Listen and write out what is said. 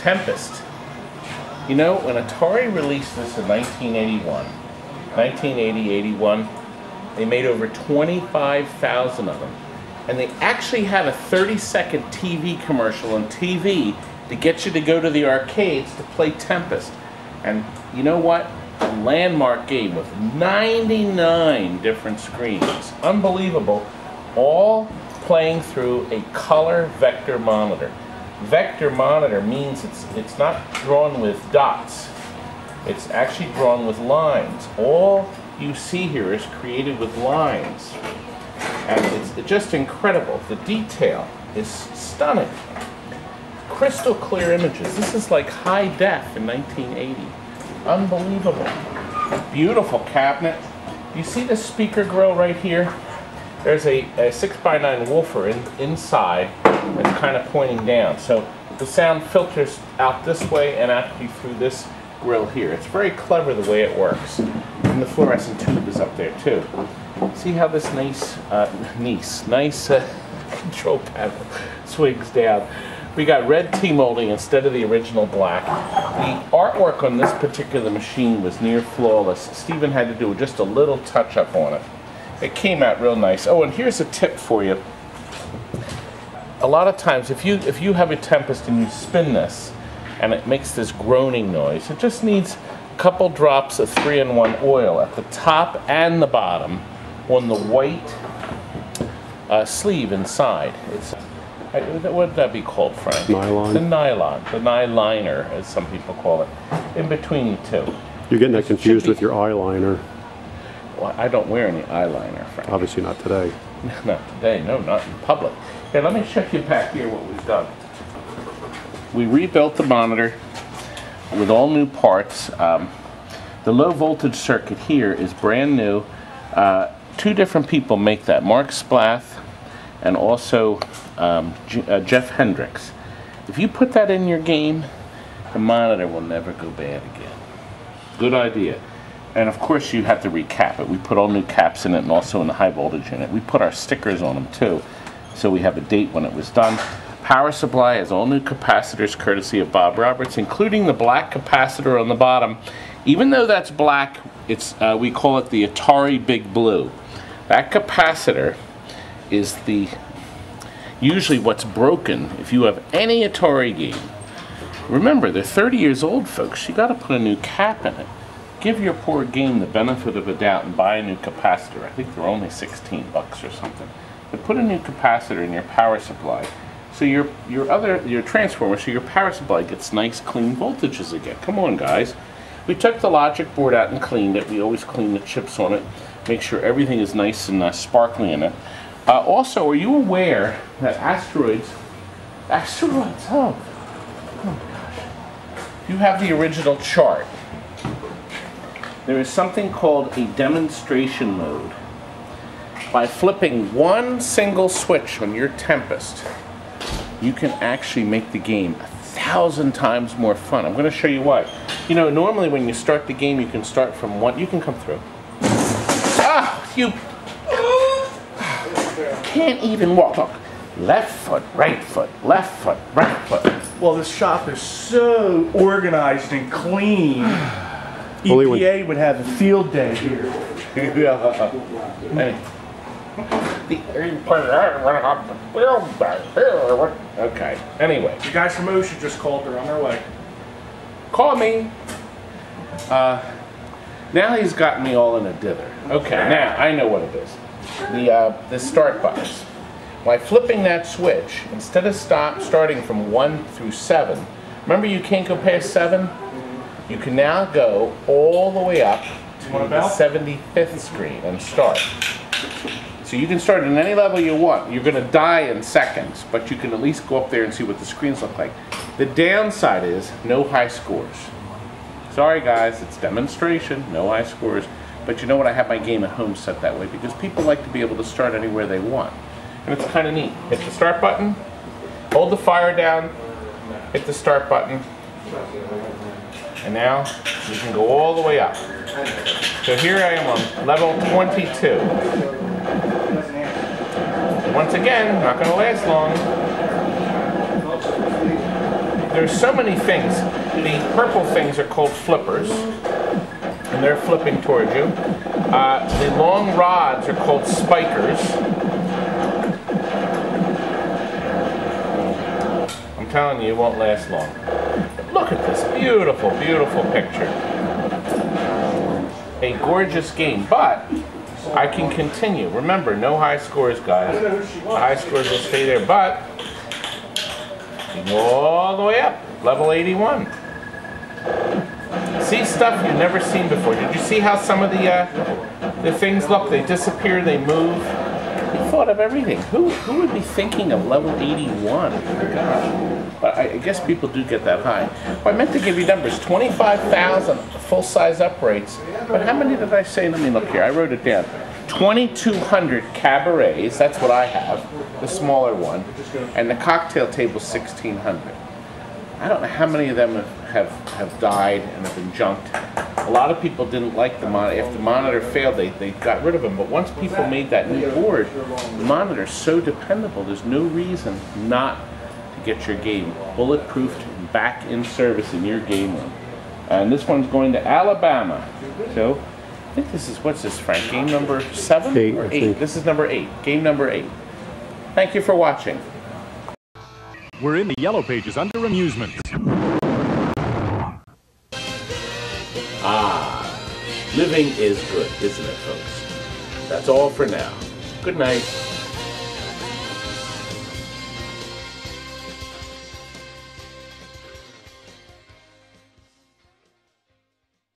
Tempest. You know, when Atari released this in 1980-81, they made over 25,000 of them. And they actually had a 30-second TV commercial on TV to get you to go to the arcades to play Tempest. And you know what? A landmark game with 99 different screens. Unbelievable. All playing through a color vector monitor. Vector monitor means it's not drawn with dots. It's actually drawn with lines. All you see here is created with lines. And it's just incredible. The detail is stunning. Crystal clear images. This is like high def in 1980. Unbelievable. Beautiful cabinet. You see the speaker grill right here? There's a 6x9 woofer inside that's kind of pointing down. So the sound filters out this way and out through this grill here. It's very clever the way it works. And the fluorescent tube is up there too. See how this nice control panel swings down. We got red T-molding instead of the original black. The artwork on this particular machine was near flawless. Stephen had to do just a little touch-up on it. It came out real nice. Oh, and here's a tip for you. A lot of times, if you have a Tempest and you spin this, and it makes this groaning noise, it just needs a couple drops of 3-in-1 oil at the top and the bottom on the white sleeve inside. What would that be called, Frank? Nylon. The nylon. The nyliner, as some people call it. In between the two. You're getting that confused with your eyeliner. Well, I don't wear any eyeliner, Frank. Obviously not today. Not today, no, not in public. Here, let me show you back here what we've done. We rebuilt the monitor with all new parts. The low voltage circuit here is brand new. Two different people make that, Mark Splath and also Jeff Hendricks. If you put that in your game, the monitor will never go bad again. Good idea. And of course you have to recap it. We put all new caps in it and also in the high voltage unit. We put our stickers on them too, so we have a date when it was done. Power supply has all new capacitors courtesy of Bob Roberts, including the black capacitor on the bottom. Even though that's black, it's we call it the Atari Big Blue. That capacitor is usually what's broken if you have any Atari game. Remember, they're 30 years old, folks. You got to put a new cap in it. Give your poor game the benefit of a doubt and buy a new capacitor. I think they're only 16 bucks or something. But put a new capacitor in your power supply, so your transformer, so your power supply gets nice clean voltages again. Come on, guys. We took the logic board out and cleaned it. We always clean the chips on it, make sure everything is nice and sparkly in it. Also, are you aware that asteroids, oh my gosh, you have the original chart. There is something called a demonstration mode. By flipping one single switch on your Tempest, you can actually make the game 1,000 times more fun. I'm going to show you why. You know, normally when you start the game, you can start from one. You can come through. Ah, you can't even walk. Look, left foot, right foot, left foot, right foot. Well, this shop is so organized and clean. EPA would have a field day here. Okay, anyway. The guys from Ocean just called. They're on their way. Call me. Now he's got me all in a dither. Okay, now I know what it is. The start buttons. By flipping that switch, instead of starting from 1 through 7, remember you can't go past 7? You can now go all the way up to the 75th screen and start. So you can start in any level you want. You're going to die in seconds, but you can at least go up there and see what the screens look like. The downside is no high scores. Sorry guys, it's demonstration, no high scores. But you know what, I have my game at home set that way because people like to be able to start anywhere they want. And it's kind of neat. Hit the start button, hold the fire down, hit the start button, and now you can go all the way up. So here I am on level 22. Once again, not going to last long. there's so many things. The purple things are called flippers, and they're flipping towards you. The long rods are called spikers. I'm telling you, it won't last long. Look at this beautiful, beautiful picture. A gorgeous game, but I can continue. Remember, no high scores, guys. The high scores will stay there, but you go all the way up, level 81. See stuff you've never seen before. Did you see how some of the things look? They disappear, they move. You thought of everything. Who would be thinking of level 81? Oh my gosh. But I guess people do get that high. Well, I meant to give you numbers. 25,000 full-size uprates. But how many did I say? Let me look here. I wrote it down. 2,200 cabarets. That's what I have. The smaller one. And the cocktail table, 1,600. I don't know how many of them have died and have been junked. A lot of people didn't like the monitor. If the monitor failed, they got rid of them. But once people made that new board, the monitor's so dependable, there's no reason not to get your game bulletproofed back in service in your game room. And this one's going to Alabama. So I think this is, what's this, Frank? Game number 7 or 8? This is number 8. Game number 8. Thank you for watching. We're in the yellow pages under amusements. Living is good, isn't it, folks? That's all for now. Good night.